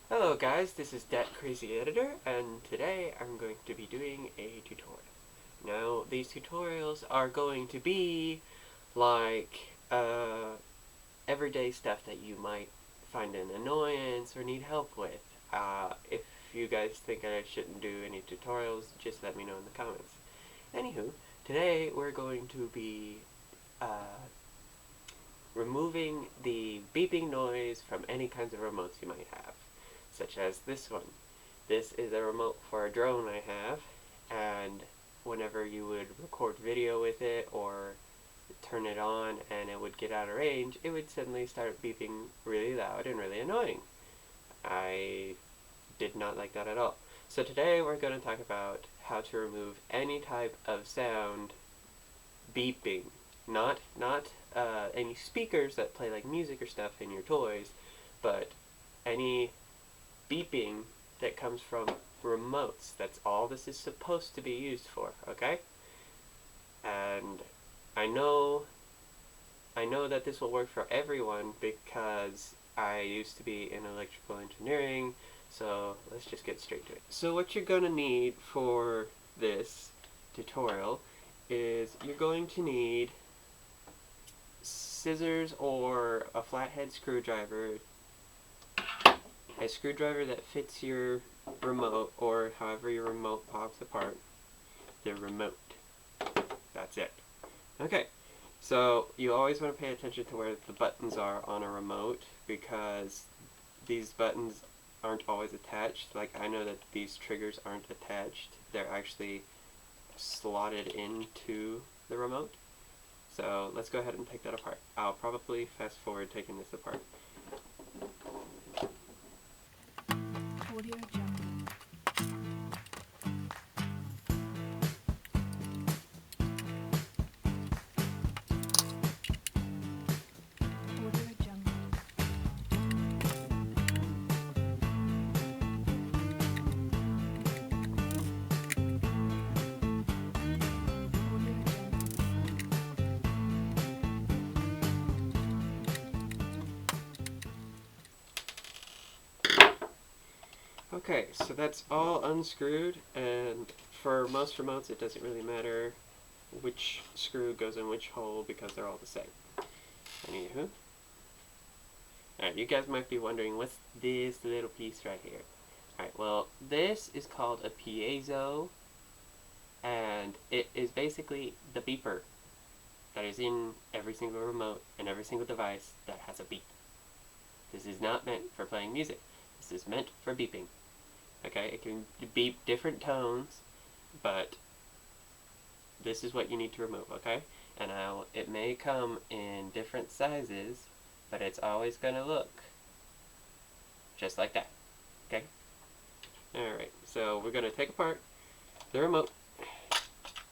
Hello guys, this is Dat Crazy Editor, and today I'm going to be doing a tutorial. Now, these tutorials are going to be like everyday stuff that you might find an annoyance or need help with. If you guys think I shouldn't do any tutorials, just let me know in the comments. Anywho, today we're going to be removing the beeping noise from any kinds of remotes you might have, such as this one. This is a remote for a drone I have, and whenever you would record video with it or turn it on and it would get out of range, it would suddenly start beeping really loud and really annoying. I did not like that at all. So today we're going to talk about how to remove any type of sound beeping. Not any speakers that play like music or stuff in your toys, but any beeping that comes from remotes. That's all this is supposed to be used for, okay? And I know that this will work for everyone because I used to be in electrical engineering, so let's just get straight to it. So what you're going to need for this tutorial is you're going to need scissors or a flathead screwdriver, a screwdriver that fits your remote or however your remote pops apart, the remote. That's it. Okay, so you always want to pay attention to where the buttons are on a remote because these buttons aren't always attached. Like, I know that these triggers aren't attached. They're actually slotted into the remote. So let's go ahead and take that apart. I'll probably fast forward taking this apart. Audio Jungle. Audio Jungle. Audio Jungle. Okay, so that's all unscrewed, and for most remotes it doesn't really matter which screw goes in which hole because they're all the same. Anywho. Alright, you guys might be wondering, what's this little piece right here? Alright, well, this is called a piezo, and it is basically the beeper that is in every single remote and every single device that has a beep. This is not meant for playing music. This is meant for beeping. Okay, it can beep different tones, but this is what you need to remove, okay? And it may come in different sizes, but it's always going to look just like that, okay? Alright, so we're going to take apart the remote,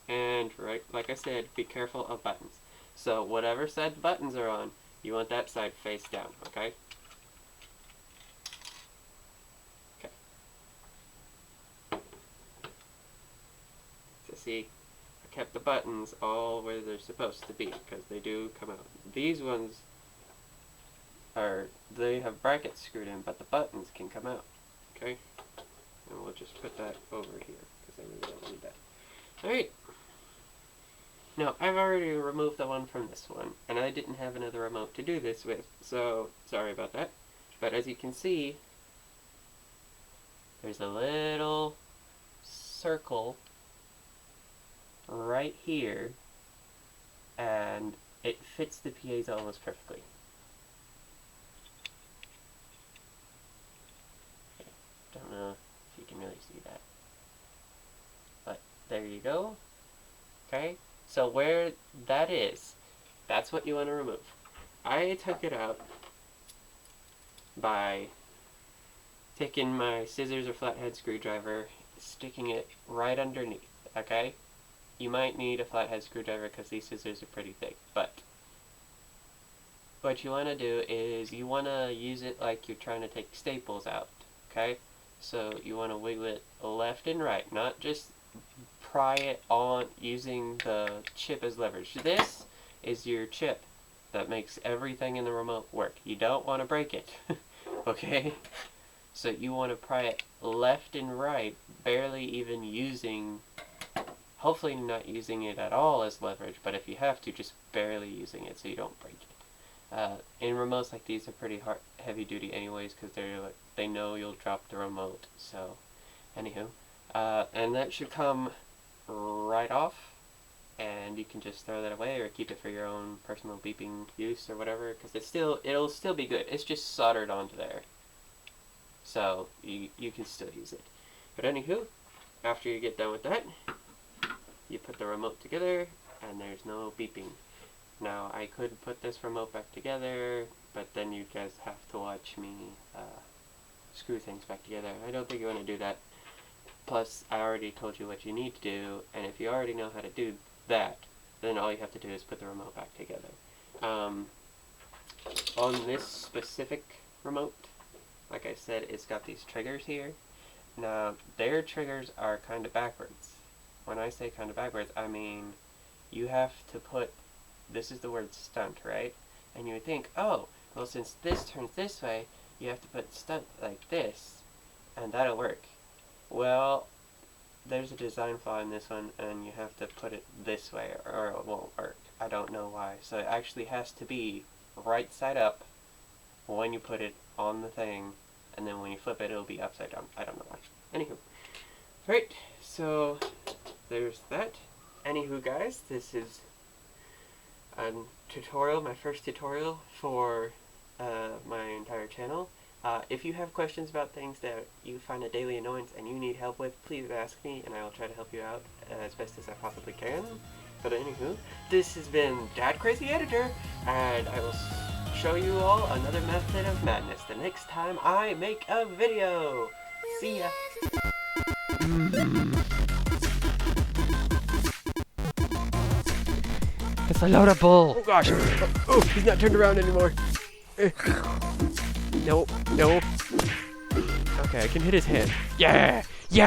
and right, like I said, be careful of buttons. So whatever side the buttons are on, you want that side face down, okay? So see, I kept the buttons all where they're supposed to be, because they do come out. These ones they have brackets screwed in, but the buttons can come out, okay? And we'll just put that over here, because I really don't need that. Alright. Now, I've already removed the one from this one, and I didn't have another remote to do this with, so sorry about that. But as you can see, there's a little circle right here, and it fits the piezo almost perfectly. Okay, don't know if you can really see that, but there you go. Okay, so where that is, that's what you want to remove. I took it out by taking my scissors or flathead screwdriver, sticking it right underneath, okay? You might need a flathead screwdriver because these scissors are pretty thick, but what you want to do is you want to use it like you're trying to take staples out, okay? So you want to wiggle it left and right, not just pry it on using the chip as leverage. This is your chip that makes everything in the remote work. You don't want to break it, okay? So you want to pry it left and right, barely even using, hopefully not using it at all as leverage, but if you have to, just barely using it so you don't break it. And remotes like these are pretty heavy duty anyways, because they know you'll drop the remote. So, anywho, and that should come right off, and you can just throw that away or keep it for your own personal beeping use or whatever, because it'll still be good. It's just soldered onto there, so you can still use it. But anywho, after you get done with that, you put the remote together, and there's no beeping. Now, I could put this remote back together, but then you guys have to watch me screw things back together. I don't think you want to do that. Plus, I already told you what you need to do, and if you already know how to do that, then all you have to do is put the remote back together. On this specific remote, like I said, it's got these triggers here. Now, their triggers are kind of backwards. When I say kind of backwards, I mean you have to put, this is the word stunt, right? And you would think, oh, well, since this turns this way, you have to put stunt like this, and that'll work. Well, there's a design flaw in this one, and you have to put it this way, or it won't work. I don't know why. So it actually has to be right side up when you put it on the thing, and then when you flip it, it'll be upside down. I don't know why. Anywho. Right, so there's that. Anywho, guys, this is a tutorial, my first tutorial for my entire channel. If you have questions about things that you find a daily annoyance and you need help with, please ask me and I will try to help you out as best as I possibly can. But anywho, this has been Dad Crazy Editor, and I will show you all another method of madness the next time I make a video. See ya! It's a load of bull. Oh gosh! Oh, he's not turned around anymore. No, no. Okay, I can hit his head. Yeah!